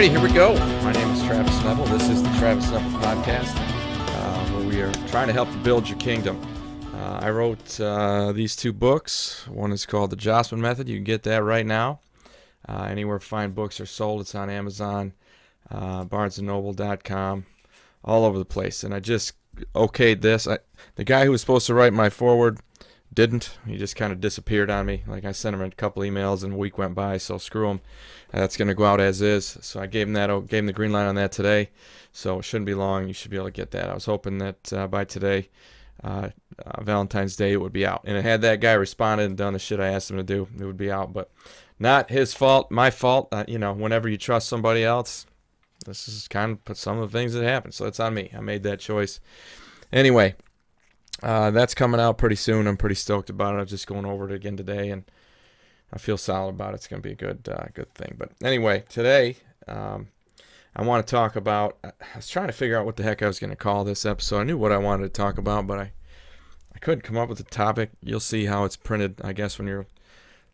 Alrighty, here we go. My name is Travis Neville. This is the Travis Neville Podcast, where we are trying to help you build your kingdom. I wrote these two books. One is called the Jossman Method. You can get that right now. Anywhere fine books are sold. It's on Amazon, BarnesandNoble.com, all over the place. And I just okayed this. The guy who was supposed to write my foreword didn't. He just kind of disappeared on me. Like, I sent him a couple emails and a week went by, so screw him. That's going to go out as is. So I gave him the green light on that today. So it shouldn't be long. You should be able to get that. I was hoping that by today, Valentine's Day, it would be out. And had that guy responded and done the shit I asked him to do, it would be out. But not his fault, my fault. Whenever you trust somebody else, this is kind of some of the things that happen. So it's on me. I made that choice. Anyway, that's coming out pretty soon. I'm pretty stoked about it. I'm just going over it again today, and I feel solid about it. It's going to be a good thing. But anyway, today I want to talk about. I was trying to figure out what the heck I was going to call this episode. I knew what I wanted to talk about, but I couldn't come up with a topic. You'll see how it's printed, I guess, when you're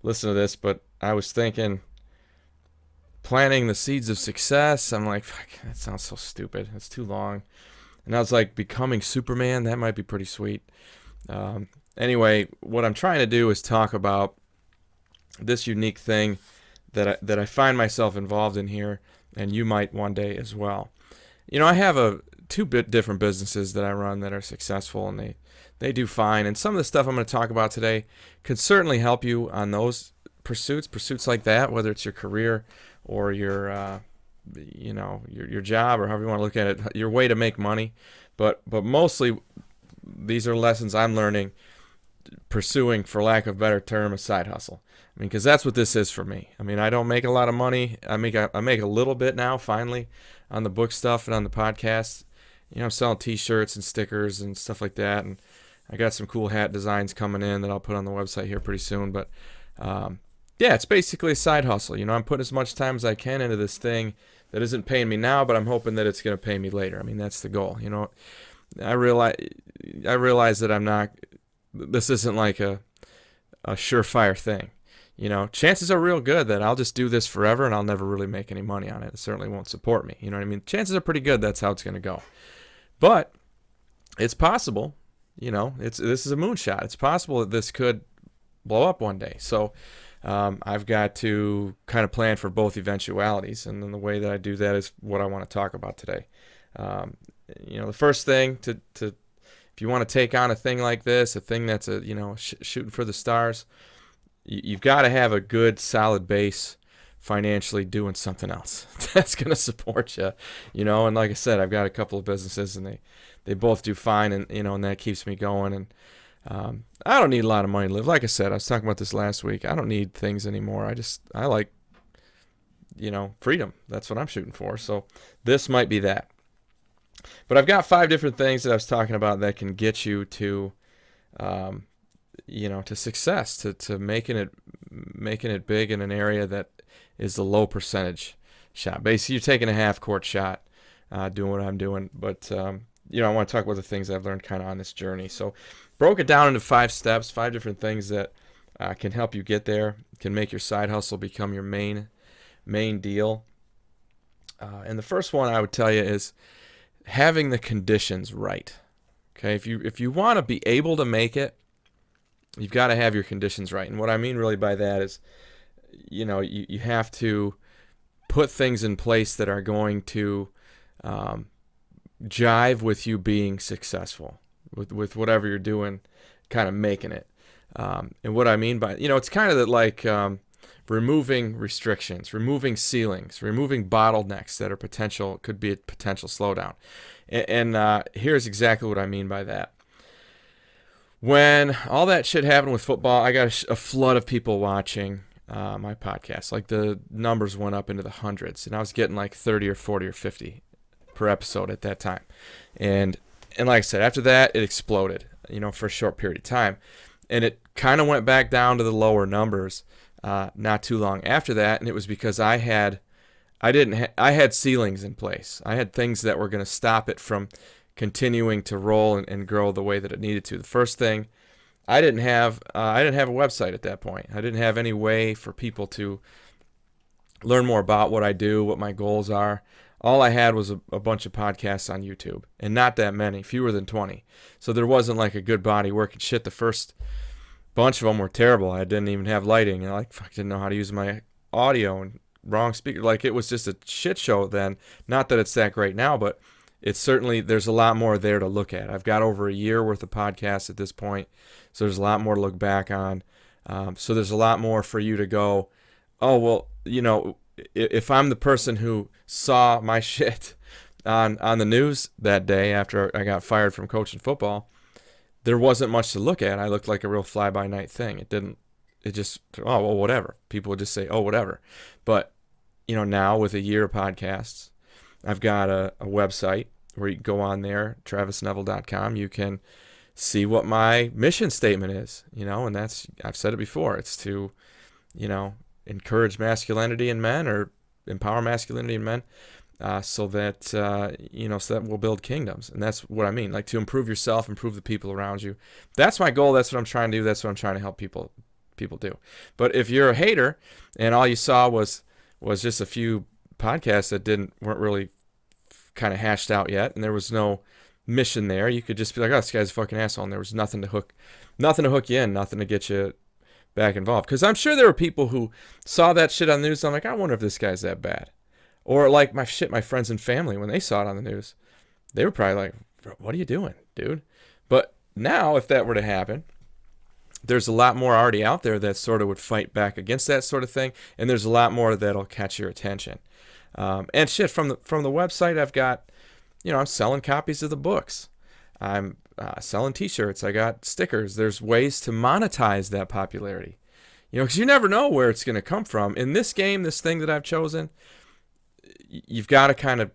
listening to this. But I was thinking, planting the seeds of success. I'm like, fuck, that sounds so stupid. It's too long. And I was like, becoming Superman. That might be pretty sweet. Anyway, what I'm trying to do is talk about this unique thing that I find myself involved in here, and you might one day as well. I have two different businesses that I run that are successful, and they do fine. And some of the stuff I'm going to talk about today could certainly help you on those pursuits like that, whether it's your career or your job, or however you want to look at it, your way to make money. But mostly these are lessons I'm learning, pursuing, for lack of a better term, a side hustle. I mean, because that's what this is for me. I mean, I don't make a lot of money. I make a little bit now, finally, on the book stuff and on the podcast. I'm selling T-shirts and stickers and stuff like that, and I got some cool hat designs coming in that I'll put on the website here pretty soon. But yeah, it's basically a side hustle. I'm putting as much time as I can into this thing that isn't paying me now, but I'm hoping that it's going to pay me later. I mean, that's the goal. I realize that this isn't like a surefire thing. Chances are real good that I'll just do this forever and I'll never really make any money on it. It certainly won't support me. You know what I mean? Chances are pretty good that's how it's going to go. But it's possible. This is a moonshot. It's possible that this could blow up one day. So I've got to kind of plan for both eventualities, and then the way that I do that is what I want to talk about today. The first thing if you want to take on a thing like this, a thing that's shooting for the stars, you've got to have a good, solid base financially doing something else that's going to support you. And like I said, I've got a couple of businesses, and they both do fine, and and that keeps me going. And I don't need a lot of money to live. Like I said, I was talking about this last week. I don't need things anymore. I like, freedom. That's what I'm shooting for. So this might be that. But I've got 5 different things that I was talking about that can get you to, to success, to making it big in an area that is the low percentage shot. Basically, you're taking a half-court shot, doing what I'm doing. But I want to talk about the things I've learned kind of on this journey. So broke it down into 5 steps, 5 different things that can help you get there, can make your side hustle become your main deal. And the first one I would tell you is having the conditions right. Okay, if you want to be able to make it, you've got to have your conditions right. And what I mean really by that is, you have to put things in place that are going to jive with you being successful, with whatever you're doing, kind of making it. And what I mean by, it's kind of like removing restrictions, removing ceilings, removing bottlenecks that could be a potential slowdown. And here's exactly what I mean by that. When all that shit happened with football, I got a flood of people watching my podcast. Like, the numbers went up into the hundreds, and I was getting like 30 or 40 or 50 per episode at that time. And like I said, after that, it exploded, for a short period of time. And it kind of went back down to the lower numbers not too long after that, and it was because I had ceilings in place. I had things that were going to stop it from continuing to roll and grow the way that it needed to. The first thing, I didn't have a website at that point. I didn't have any way for people to learn more about what I do, what my goals are. All I had was a bunch of podcasts on YouTube, and not that many, fewer than 20. So there wasn't like a good body work and shit. The first bunch of them were terrible. I didn't even have lighting, and I didn't know how to use my audio and wrong speaker. Like, it was just a shit show then. Not that it's that great now, but it's certainly, there's a lot more there to look at. I've got over a year worth of podcasts at this point, so there's a lot more to look back on. So there's a lot more for you to go, oh, well, if I'm the person who saw my shit on the news that day after I got fired from coaching football, there wasn't much to look at. I looked like a real fly-by-night thing. It just, oh, well, whatever. People would just say, oh, whatever. But, now with a year of podcasts, I've got a website where you can go on there, travisneville.com. You can see what my mission statement is, and that's, I've said it before, it's to, encourage masculinity in men, or empower masculinity in men, so that we'll build kingdoms. And that's what I mean, like, to improve yourself, improve the people around you. That's my goal. That's what I'm trying to do. That's what I'm trying to help people do. But if you're a hater and all you saw was just a few podcasts that weren't really kind of hashed out yet, and there was no mission there, you could just be like, oh, this guy's a fucking asshole, and there was nothing to hook you in, nothing to get you back involved. Because I'm sure there were people who saw that shit on the news, and I'm like, I wonder if this guy's that bad. Or like my friends and family, when they saw it on the news, they were probably like, what are you doing, dude? But now, if that were to happen, there's a lot more already out there that sort of would fight back against that sort of thing, and there's a lot more that'll catch your attention. And shit, from the website, I've got, I'm selling copies of the books. I'm selling T-shirts. I got stickers. There's ways to monetize that popularity, because you never know where it's going to come from. In this game, this thing that I've chosen, you've got to kind of,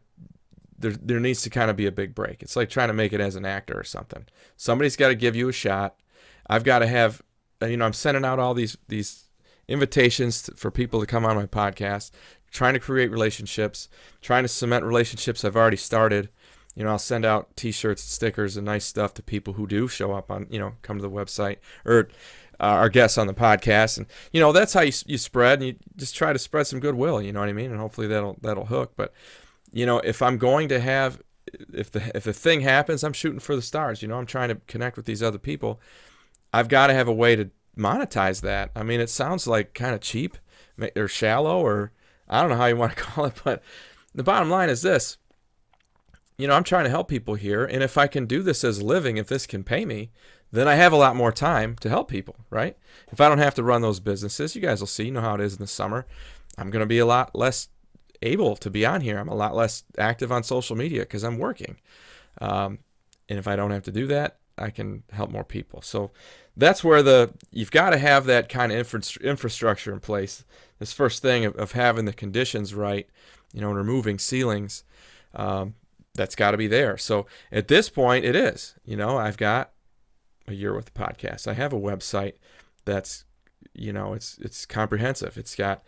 there needs to kind of be a big break. It's like trying to make it as an actor or something. Somebody's got to give you a shot. I've got to have, I'm sending out all these invitations for people to come on my podcast, trying to create relationships, trying to cement relationships I've already started. I'll send out T-shirts, stickers, and nice stuff to people who do show up on, come to the website, or our guests on the podcast. And, that's how you spread, and you just try to spread some goodwill, you know what I mean? And hopefully that'll hook. But, if I'm going to have, if the thing happens, I'm shooting for the stars. I'm trying to connect with these other people. I've got to have a way to monetize that. I mean, it sounds like kind of cheap or shallow, or I don't know how you want to call it, but the bottom line is this. I'm trying to help people here, and if I can do this as a living, if this can pay me, then I have a lot more time to help people, right? If I don't have to run those businesses, you guys will see, how it is in the summer, I'm going to be a lot less able to be on here. I'm a lot less active on social media because I'm working. And if I don't have to do that, I can help more people. So that's where you've got to have that kind of infrastructure in place. This first thing of having the conditions right, and removing ceilings, that's got to be there. So at this point, it is. I've got a year with the podcast. I have a website that's, it's comprehensive. It's got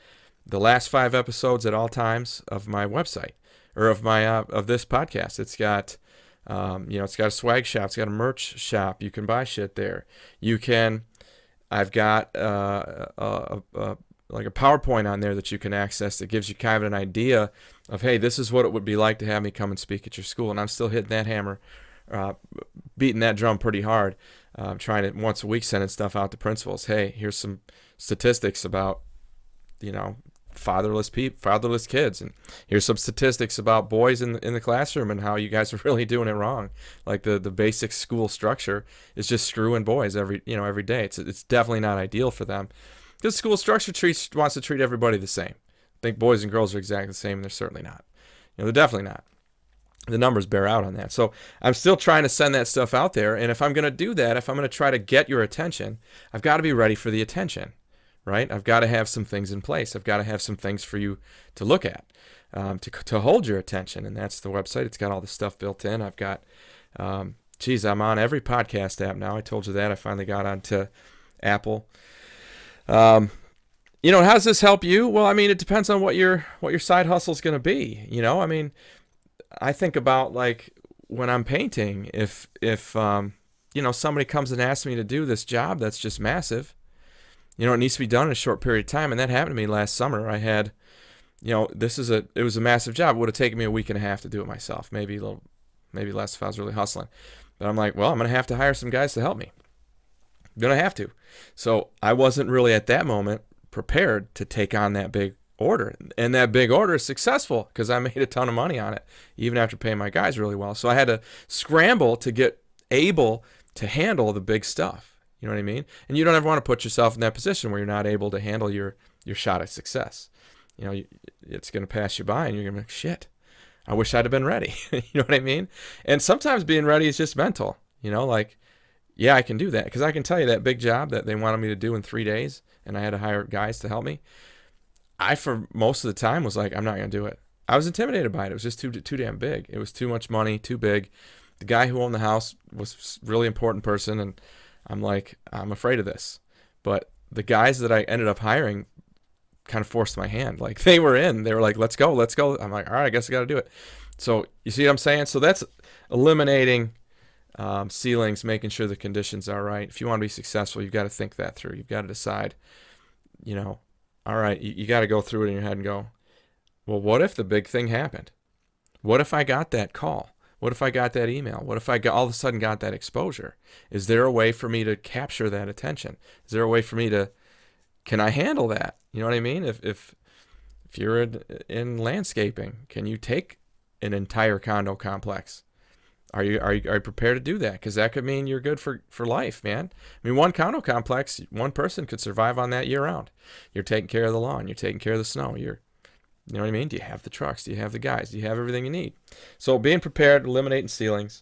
the last 5 episodes at all times of my website, or of my of this podcast. It's got, it's got a swag shop. It's got a merch shop. You can buy shit there. I've got like a PowerPoint on there that you can access that gives you kind of an idea of, hey, this is what it would be like to have me come and speak at your school. And I'm still hitting that hammer, beating that drum pretty hard, trying to once a week sending stuff out to principals. Hey, here's some statistics about, fatherless kids, and here's some statistics about boys in the classroom and how you guys are really doing it wrong. Like the basic school structure is just screwing boys every day. It's definitely not ideal for them. Because school structure wants to treat everybody the same. I think boys and girls are exactly the same, and they're certainly not. They're definitely not. The numbers bear out on that. So I'm still trying to send that stuff out there, and if I'm going to do that, if I'm going to try to get your attention, I've got to be ready for the attention, right? I've got to have some things in place. I've got to have some things for you to look at, to hold your attention, and that's the website. It's got all the stuff built in. I've got, I'm on every podcast app now. I told you that. I finally got onto Apple. How does this help you? Well, I mean, it depends on what your side hustle is going to be. I mean, I think about, like, when I'm painting, if somebody comes and asks me to do this job that's just massive, it needs to be done in a short period of time. And that happened to me last summer. I had it was a massive job. It would have taken me a week and a half to do it myself, maybe less if I was really hustling. But I'm like, well, I'm going to have to hire some guys to help me. I'm going to have to. So I wasn't really at that moment prepared to take on that big order. And that big order is successful because I made a ton of money on it, even after paying my guys really well. So I had to scramble to get able to handle the big stuff. You know what I mean? And you don't ever want to put yourself in that position where you're not able to handle your shot at success. It's going to pass you by and you're going to be like, shit, I wish I'd have been ready. You know what I mean? And sometimes being ready is just mental, like, yeah, I can do that. Because I can tell you that big job that they wanted me to do in 3 days and I had to hire guys to help me. I, for most of the time, was like, I'm not going to do it. I was intimidated by it. It was just too damn big. It was too much money, too big. The guy who owned the house was a really important person, and I'm like, I'm afraid of this. But the guys that I ended up hiring kind of forced my hand. Like, they were like, let's go. I'm like, all right, I guess I got to do it. So you see what I'm saying? So that's eliminating ceilings, making sure the conditions are right. If you want to be successful, you've got to think that through. You've got to decide, all right, you got to go through it in your head and go, well, what if the big thing happened? What if I got that call? What if I got that email? What if I all of a sudden got that exposure? Is there a way for me to capture that attention? Is there a way for me can I handle that? You know what I mean? If you're in landscaping, can you take an entire condo complex? Are you prepared to do that? Because that could mean you're good for life, man. I mean, one condo complex, one person could survive on that year round. You're taking care of the lawn. You're taking care of the snow. You know what I mean? Do you have the trucks? Do you have the guys? Do you have everything you need? So being prepared, eliminating ceilings.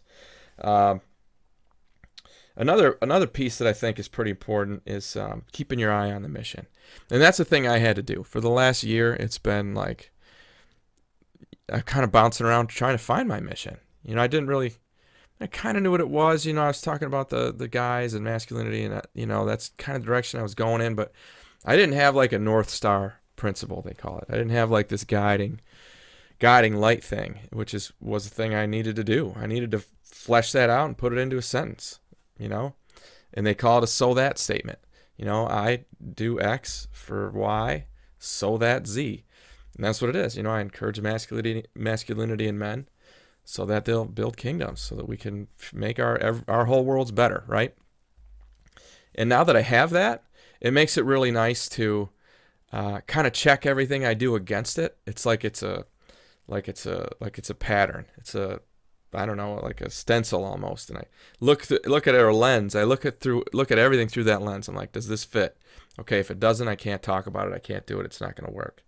Another piece that I think is pretty important is keeping your eye on the mission. And that's the thing I had to do. For the last year, it's been like I'm kind of bouncing around trying to find my mission. I kind of knew what it was. I was talking about the guys and masculinity, and that's kind of the direction I was going in. But I didn't have like a North Star principle, they call it. I didn't have like this guiding light thing, which was the thing I needed to do. I needed to flesh that out and put it into a sentence, and they call it a so that statement. I do X for Y, so that Z. And that's what it is. I encourage masculinity in men so that they'll build kingdoms, so that we can make our whole worlds better, right? And now that I have that, it makes it really nice to kind of check everything I do against it. It's like it's a pattern. It's like a stencil almost. And I look at our lens. I look at everything through that lens. I'm like, does this fit? Okay, if it doesn't, I can't talk about it. I can't do it. It's not going to work.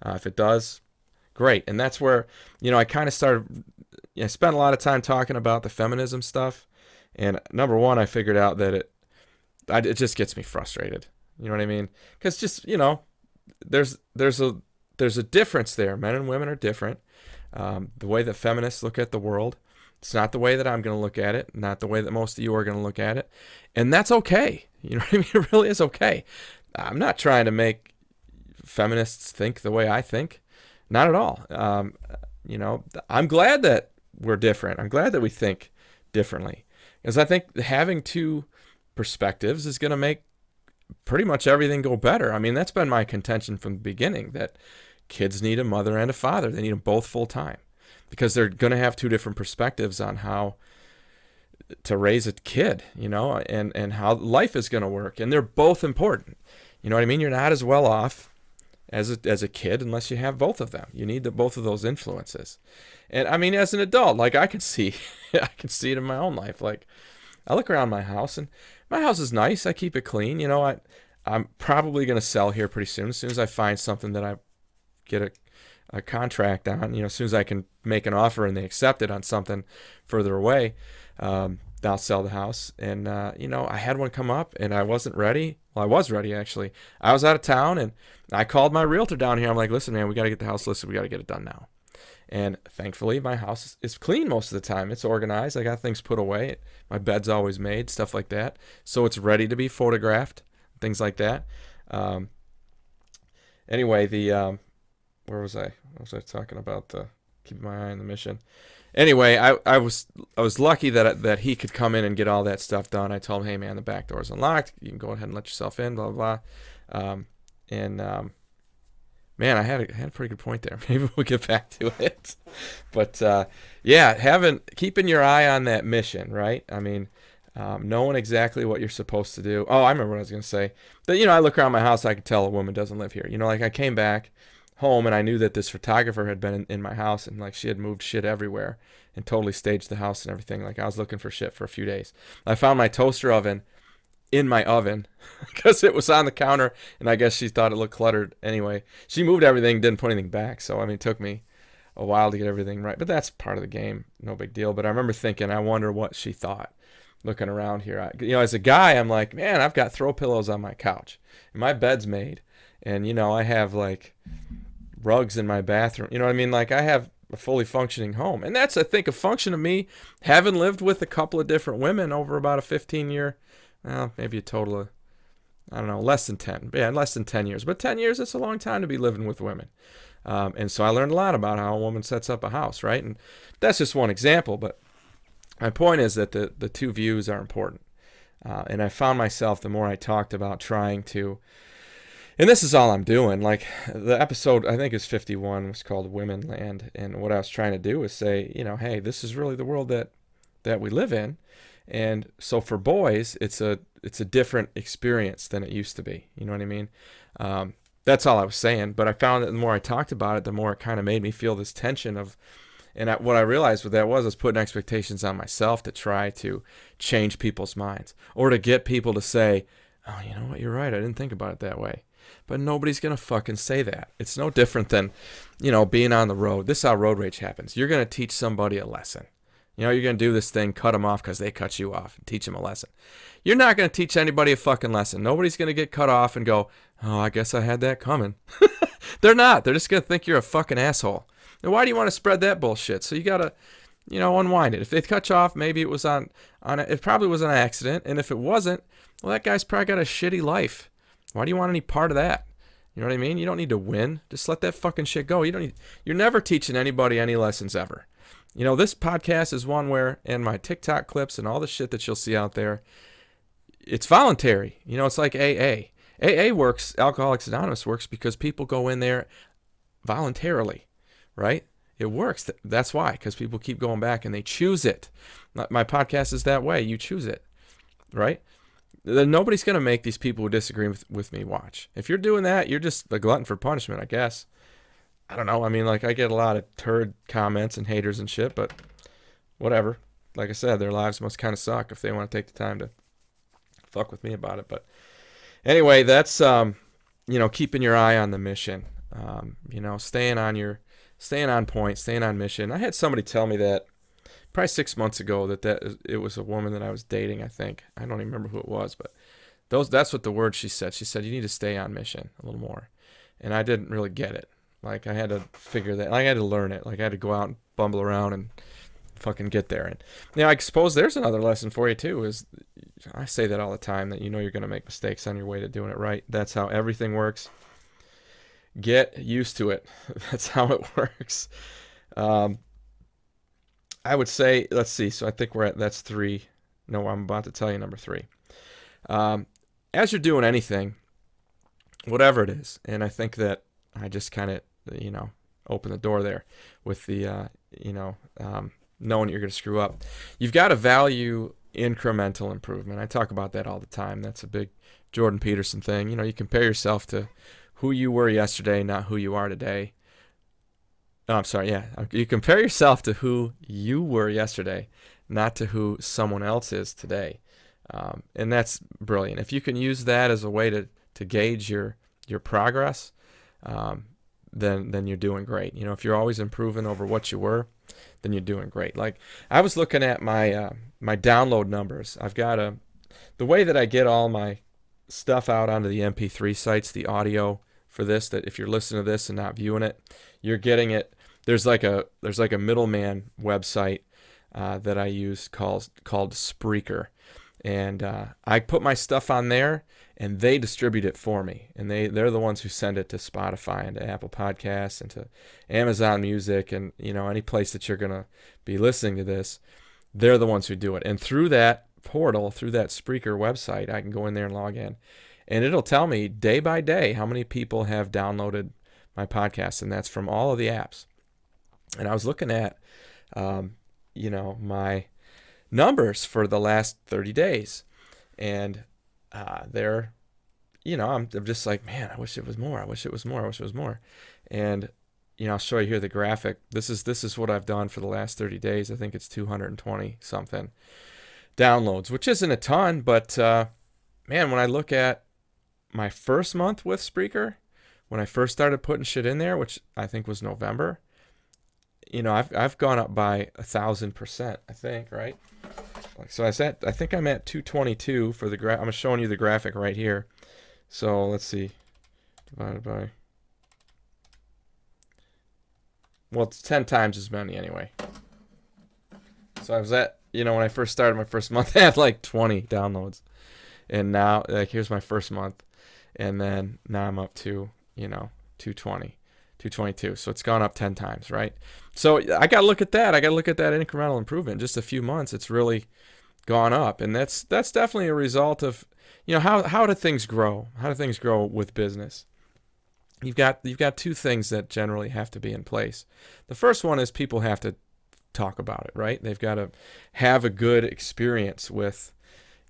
If it does, great. And that's where I kind of started. I spent a lot of time talking about the feminism stuff. And number one, I figured out that it just gets me frustrated. You know what I mean? Because just there's a difference there. Men and women are different. The way that feminists look at the world, it's not the way that I'm going to look at it, not the way that most of you are going to look at it. And that's okay. You know what I mean? It really is okay. I'm not trying to make feminists think the way I think. Not at all. I'm glad that we're different. I'm glad that we think differently. Because I think having two perspectives is going to make pretty much everything go better. I mean, that's been my contention from the beginning, that kids need a mother and a father. They need them both full time, because they're going to have two different perspectives on how to raise a kid, and how life is going to work. And they're both important. You know what I mean? You're not as well off as a kid unless you have both of them. You need both of those influences. And I mean, as an adult, like I can see it in my own life. Like I look around my house, and my house is nice. I keep it clean. I'm probably going to sell here pretty soon. As soon as I find something that I get a contract on, as soon as I can make an offer and they accept it on something further away, I'll sell the house. And, I had one come up and I wasn't ready. Well, I was ready, actually. I was out of town and I called my realtor down here. I'm like, listen, man, we got to get the house listed. We got to get it done now. And thankfully, my house is clean most of the time. It's organized. I got things put away. My bed's always made, stuff like that. So it's ready to be photographed, things like that. Anyway, where was I? What was I talking about? Keeping my eye on the mission. Anyway, I was lucky that he could come in and get all that stuff done. I told him, hey man, the back door's unlocked. You can go ahead and let yourself in. Blah blah blah. Man, I had a pretty good point there. Maybe we'll get back to it. But yeah, keeping your eye on that mission, right? I mean, knowing exactly what you're supposed to do. Oh, I remember what I was going to say. But, I look around my house, I could tell a woman doesn't live here. Like I came back home and I knew that this photographer had been in my house, and like she had moved shit everywhere and totally staged the house and everything. Like I was looking for shit for a few days. I found my toaster oven in my oven because it was on the counter, and I guess she thought it looked cluttered anyway. She moved everything, didn't put anything back. So, I mean, it took me a while to get everything right, but that's part of the game. No big deal. But I remember thinking, I wonder what she thought looking around here. As a guy, I'm like, man, I've got throw pillows on my couch and my bed's made, and, I have like rugs in my bathroom. You know what I mean? Like I have a fully functioning home. And that's, I think, a function of me having lived with a couple of different women over about a 15-year, well, maybe a total of, I don't know, less than 10. Yeah, less than 10 years. But 10 years, it's a long time to be living with women. And so I learned a lot about how a woman sets up a house, right? And that's just one example. But my point is that the two views are important. And I found myself, the more I talked about trying to, and this is all I'm doing. Like the episode, I think is 51, was called Women Land. And what I was trying to do is say, hey, this is really the world that we live in. And so for boys, it's a different experience than it used to be. You know what I mean? That's all I was saying. But I found that the more I talked about it, the more it kind of made me feel this tension of, and what I realized with that was putting expectations on myself to try to change people's minds or to get people to say, oh, you know what, you're right, I didn't think about it that way. But nobody's going to fucking say that. It's no different than, being on the road. This is how road rage happens. You're going to teach somebody a lesson. You're going to do this thing, cut them off because they cut you off, and teach them a lesson. You're not going to teach anybody a fucking lesson. Nobody's going to get cut off and go, oh, I guess I had that coming. They're not. They're just going to think you're a fucking asshole. And why do you want to spread that bullshit? So you got to, unwind it. If they cut you off, maybe it was it probably was an accident. And if it wasn't, well, that guy's probably got a shitty life. Why do you want any part of that? You know what I mean? You don't need to win. Just let that fucking shit go. You're never teaching anybody any lessons ever. This podcast is one where, and my TikTok clips and all the shit that you'll see out there, it's voluntary. It's like AA. AA works, Alcoholics Anonymous works because people go in there voluntarily, right? It works. That's why, because people keep going back and they choose it. My podcast is that way. You choose it, right? Then nobody's going to make these people who disagree with me watch. If you're doing that, you're just a glutton for punishment, I guess. I don't know. I mean, like, I get a lot of turd comments and haters and shit, but whatever. Like I said, their lives must kind of suck if they want to take the time to fuck with me about it. But anyway, that's, keeping your eye on the mission. Staying on point, staying on mission. I had somebody tell me that probably 6 months ago that it was a woman that I was dating, I think. I don't even remember who it was, but that's what the word she said. She said, you need to stay on mission a little more. And I didn't really get it. Like, I had to figure that. Like, I had to learn it. Like, I had to go out and bumble around and fucking get there. And I suppose there's another lesson for you too. Is I say that all the time, that you're going to make mistakes on your way to doing it right. That's how everything works. Get used to it. That's how it works. I would say, let's see. So I think that's 3. No, I'm about to tell you number 3. As you're doing anything, whatever it is, and I think that I just kind of, open the door there with the, knowing you're going to screw up. You've got to value incremental improvement. I talk about that all the time. That's a big Jordan Peterson thing. You compare yourself to who you were yesterday, not who you are today. Oh, I'm sorry. Yeah. You compare yourself to who you were yesterday, not to who someone else is today. And that's brilliant. If you can use that as a way to gauge your progress, then you're doing great. If you're always improving over what you were, then you're doing great. Like, I was looking at my download numbers. I've got the way that I get all my stuff out onto the MP3 sites, the audio for this, that if you're listening to this and not viewing it, you're getting it. There's like a middleman website that I use called Spreaker, and I put my stuff on there, and they distribute it for me, and they're the ones who send it to Spotify and to Apple Podcasts and to Amazon Music, and any place that you're gonna be listening to this. They're the ones who do it, and through that portal, through that Spreaker website, I can go in there and log in, and it'll tell me day by day how many people have downloaded my podcast, and that's from all of the apps. And I was looking at, my numbers for the last 30 days, and they're, I'm just like, man, I wish it was more. I wish it was more. I wish it was more. And I'll show you here the graphic. This is what I've done for the last 30 days. I think it's 220 something downloads, which isn't a ton, but man, when I look at my first month with Spreaker, when I first started putting shit in there, which I think was November, I've gone up by 1,000%, I think, right? So I think I'm at 222 for the I'm showing you the graphic right here. So let's see, divided by, well, it's 10 times as many anyway. So I was at, when I first started my first month, I had like 20 downloads, and now, like, here's my first month, and then now I'm up to 220. 222. So it's gone up 10 times, right? So I got to look at that. I got to look at that incremental improvement. In just a few months, it's really gone up. And that's definitely a result of, how do things grow? How do things grow with business? You've got two things that generally have to be in place. The first one is people have to talk about it, right? They've got to have a good experience with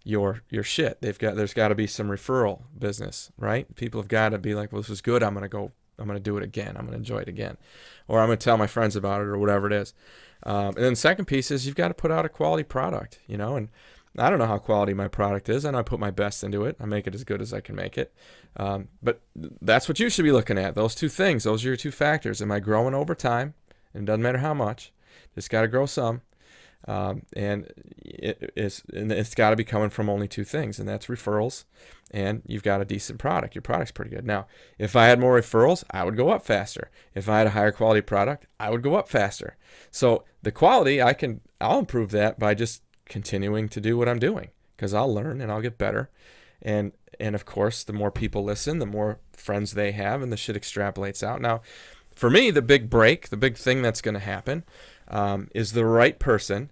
your shit. There's got to be some referral business, right? People have got to be like, well, this was good. I'm going to do it again. I'm going to enjoy it again. Or I'm going to tell my friends about it, or whatever it is. And then the second piece is you've got to put out a quality product, and I don't know how quality my product is. I know I put my best into it. I make it as good as I can make it. But that's what you should be looking at. Those two things. Those are your two factors. Am I growing over time? And it doesn't matter how much. Just got to grow some. And it's got to be coming from only two things, and that's referrals, and you've got a decent product. Your product's pretty good. Now, if I had more referrals, I would go up faster. If I had a higher quality product, I would go up faster. So the quality, I'll improve that by just continuing to do what I'm doing, because I'll learn and I'll get better. And of course, the more people listen, the more friends they have, and the shit extrapolates out. Now, for me, the big thing that's going to happen is the right person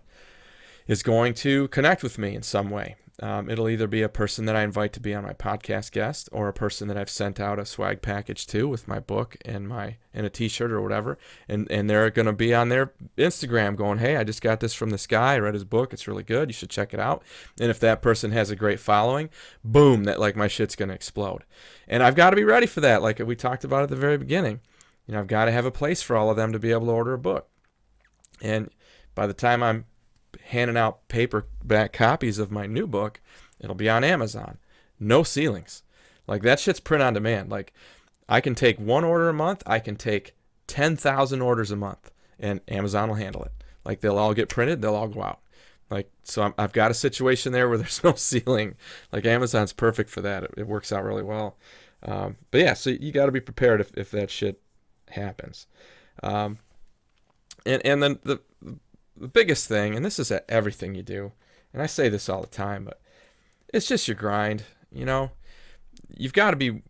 is going to connect with me in some way. It'll either be a person that I invite to be on my podcast guest, or a person that I've sent out a swag package to with my book and a t-shirt or whatever, and they're going to be on their Instagram going, hey, I just got this from this guy. I read his book. It's really good. You should check it out. And if that person has a great following, boom, that, like, my shit's going to explode. And I've got to be ready for that. Like we talked about at the very beginning, I've got to have a place for all of them to be able to order a book. And by the time I'm handing out paperback copies of my new book, it'll be on Amazon. No ceilings. Like, that shit's print on demand. Like, I can take one order a month. I can take 10,000 orders a month, and Amazon will handle it. Like, they'll all get printed. They'll all go out. Like, so I've got a situation there where there's no ceiling. Like, Amazon's perfect for that. It works out really well. But yeah, so you got to be prepared if that shit happens. And then the biggest thing, and this is at everything you do, and I say this all the time, but it's just your grind. You've got to be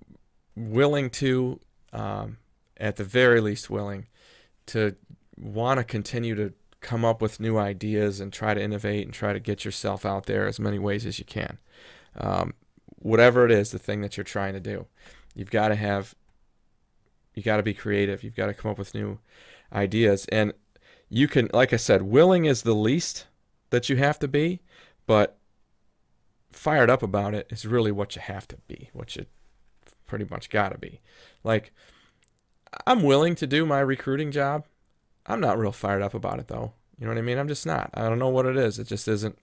willing to, at the very least, willing to want to continue to come up with new ideas and try to innovate and try to get yourself out there as many ways as you can. Whatever it is, the thing that you're trying to do, you got to be creative. You've got to come up with new ideas. And you can, like I said, willing is the least that you have to be, but fired up about it is really what you have to be, what you pretty much got to be. Like, I'm willing to do my recruiting job. I'm not real fired up about it, though. You know what I mean? I'm just not. I don't know what it is. It just isn't.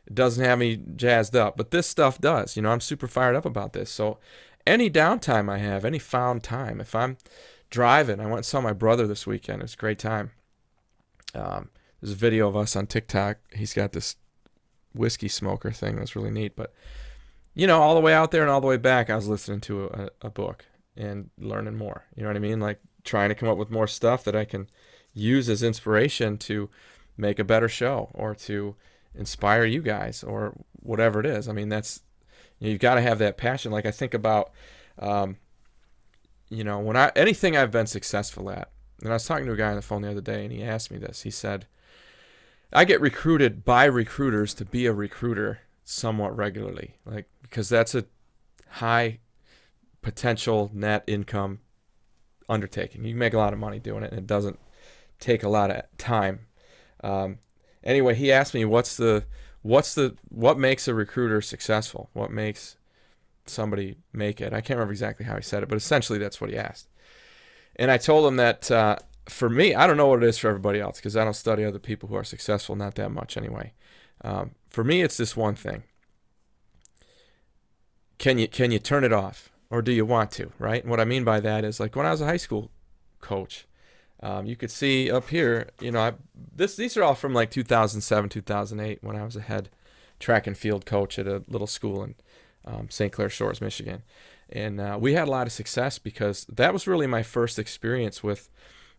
It doesn't have me jazzed up. But this stuff does. I'm super fired up about this. So any downtime I have, any found time, if I'm driving, I went and saw my brother this weekend. It was a great time. There's a video of us on TikTok. He's got this whiskey smoker thing that's really neat. But, all the way out there and all the way back, I was listening to a book and learning more. You know what I mean? Like, trying to come up with more stuff that I can use as inspiration to make a better show, or to inspire you guys, or whatever it is. I mean, that's, you've got to have that passion. Like, I think about, when anything I've been successful at, and I was talking to a guy on the phone the other day, and he asked me this. He said, I get recruited by recruiters to be a recruiter somewhat regularly, like, because that's a high potential net income undertaking. You can make a lot of money doing it, and it doesn't take a lot of time. Anyway, he asked me what makes a recruiter successful? What makes somebody make it? I can't remember exactly how he said it, but essentially that's what he asked. And I told him that for me, I don't know what it is for everybody else because I don't study other people who are successful, not that much anyway. For me, it's this one thing. Can you turn it off, or do you want to, right? And what I mean by that is, like, when I was a high school coach, you could see up here, these are all from like 2007, 2008, when I was a head track and field coach at a little school in St. Clair Shores, Michigan. And we had a lot of success because that was really my first experience with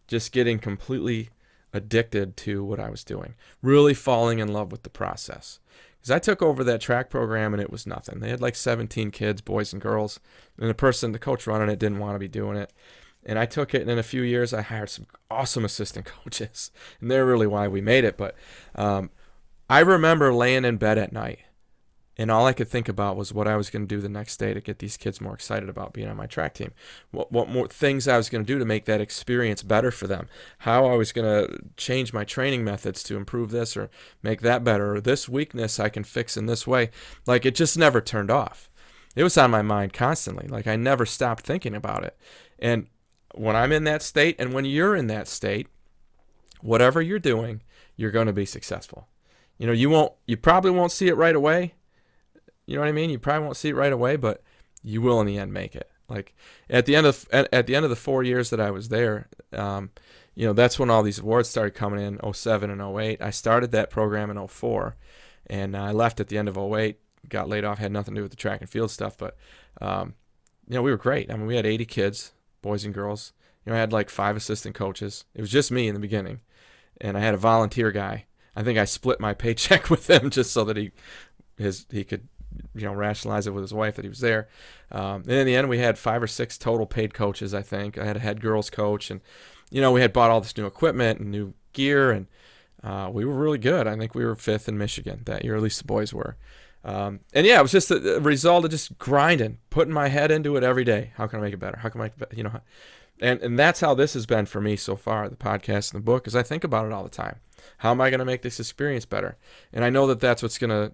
just getting completely addicted to what I was doing, really falling in love with the process. Because I took over that track program and it was nothing. They had like 17 kids, boys and girls, and the coach running it didn't want to be doing it. And I took it, and in a few years, I hired some awesome assistant coaches, and they're really why we made it. But I remember laying in bed at night, and all I could think about was what I was going to do the next day to get these kids more excited about being on my track team. What more things I was going to do to make that experience better for them. How I was going to change my training methods to improve this or make that better. Or this weakness I can fix in this way. Like, it just never turned off. It was on my mind constantly. Like, I never stopped thinking about it. And when I'm in that state, and when you're in that state, whatever you're doing, you're going to be successful. You probably won't see it right away. You know what I mean? You probably won't see it right away, but you will in the end make it. Like at the end of the 4 years that I was there, that's when all these awards started coming in, 07 and 08. I started that program in 04, and I left at the end of 08, got laid off, had nothing to do with the track and field stuff, but we were great. I mean, we had 80 kids, boys and girls. I had like 5 assistant coaches. It was just me in the beginning, and I had a volunteer guy. I think I split my paycheck with him just so that he could rationalize it with his wife that he was there. And in the end, we had 5 or 6 total paid coaches, I think. I had a head girls coach, and we had bought all this new equipment and new gear, and we were really good. I think we were 5th in Michigan that year, at least the boys were. It was just a result of just grinding, putting my head into it every day. How can I make it better? How can I make it better? And that's how this has been for me so far, the podcast and the book, is I think about it all the time. How am I going to make this experience better? And I know that that's what's going to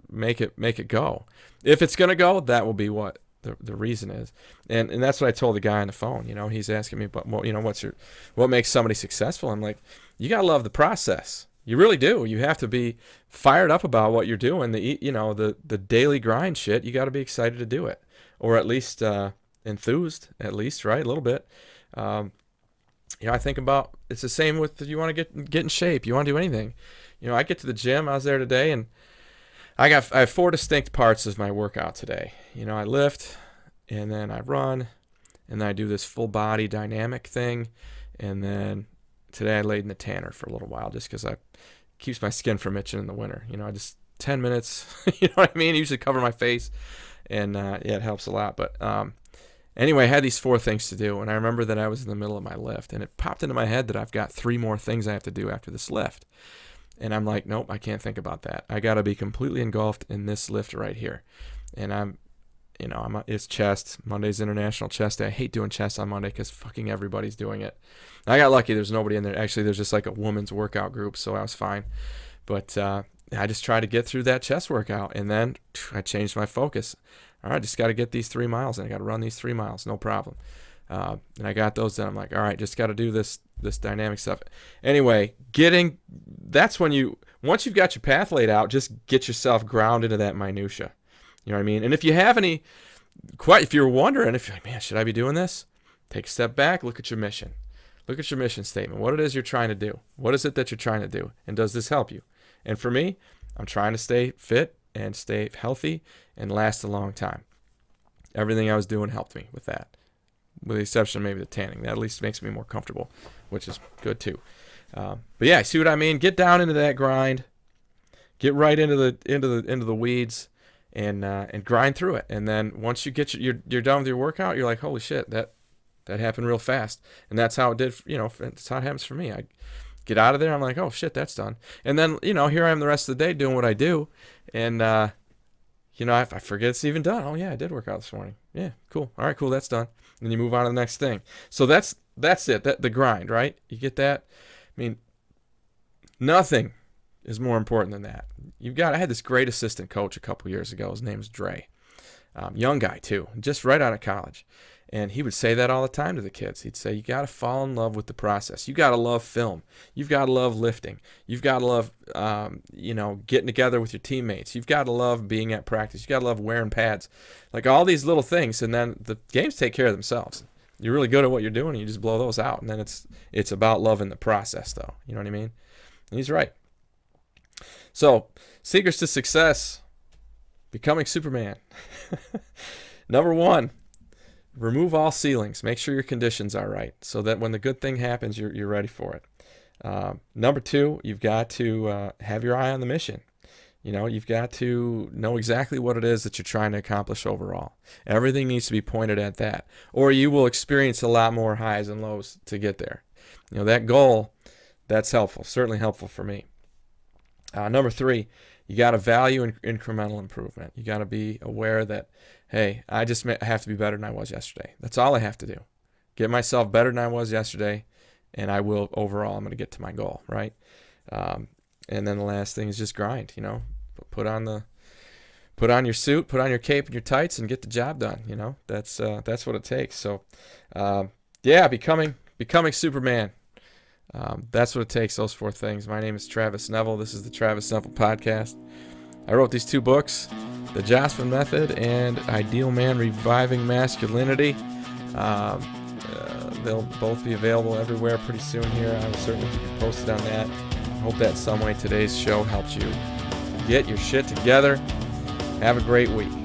make it go. If it's going to go, that will be what the reason is. And that's what I told the guy on the phone. He's asking me, but what makes somebody successful? I'm like, you got to love the process. You really do. You have to be fired up about what you're doing. The daily grind shit, you got to be excited to do it, or at least enthused, at least, right? A little bit. I think about, it's the same with, you want to get in shape, you want to do anything. I get to the gym. I was there today, and I have 4 distinct parts of my workout today. I lift, and then I run, and then I do this full body dynamic thing, and then today I laid in the tanner for a little while just because it keeps my skin from itching in the winter. I just 10 minutes, you know what I mean? I usually cover my face, and it helps a lot. But anyway, I had these 4 things to do, and I remember that I was in the middle of my lift, and it popped into my head that I've got 3 more things I have to do after this lift. And I'm like, nope, I can't think about that. I got to be completely engulfed in this lift right here. And it's chest. Monday's International Chest Day. I hate doing chest on Monday because fucking everybody's doing it. I got lucky. There's nobody in there. Actually, there's just like a woman's workout group, so I was fine. But I just tried to get through that chest workout, and then I changed my focus. All right, just got to get these 3 miles, and I got to run these 3 miles, no problem. And I got those done. I'm like, all right, just got to do this dynamic stuff. Anyway, that's when once you've got your path laid out, just get yourself ground into that minutia. You know what I mean? And if you have if you're wondering, if you're like, man, should I be doing this? Take a step back, look at your mission. Look at your mission statement. What it is you're trying to do. What is it that you're trying to do? And does this help you? And for me, I'm trying to stay fit and stay healthy and last a long time. Everything I was doing helped me with that, with the exception of maybe the tanning. That at least makes me more comfortable, which is good too. But yeah, see what I mean? Get down into that grind. Get right into the weeds, and grind through it. And then once you're done with your workout, you're like, holy shit, that happened real fast. And that's how it did. That's how it happens for me. I get out of there, I'm like, oh shit, that's done. And then here I am the rest of the day doing what I do, and I forget it's even done. Oh yeah, I did work out this morning. Yeah, cool. All right, cool, that's done. and you move on to the next thing. So that's it. The grind, right? You get that? I mean, nothing is more important than that. I had this great assistant coach a couple years ago. His name was Dre. Young guy too, just right out of college. And he would say that all the time to the kids. He'd say, you got to fall in love with the process. You got to love film. You've got to love lifting. You've got to love, getting together with your teammates. You've got to love being at practice. You got to love wearing pads. Like all these little things. And then the games take care of themselves. You're really good at what you're doing, and you just blow those out. And then it's about loving the process, though. You know what I mean? And he's right. So, secrets to success, becoming Superman. Number 1. Remove all ceilings. Make sure your conditions are right so that when the good thing happens, you're ready for it. Number 2, you've got to have your eye on the mission. You've got to know exactly what it is that you're trying to accomplish overall. Everything needs to be pointed at that, or you will experience a lot more highs and lows to get there. That goal, that's helpful, certainly helpful for me. Number 3, you got to value incremental improvement. You got to be aware that, hey, I just have to be better than I was yesterday. That's all I have to do. Get myself better than I was yesterday, and I will overall. I'm going to get to my goal, right? And then the last thing is just grind. Put on your suit, put on your cape and your tights, and get the job done. That's what it takes. So, becoming Superman. That's what it takes, those 4 things. My name is Travis Neville. This is the Travis Neville Podcast. I wrote these 2 books, The Jossman Method and Ideal Man Reviving Masculinity. They'll both be available everywhere pretty soon here. I will certainly keep you posted on that. I hope that in some way today's show helps you get your shit together. Have a great week.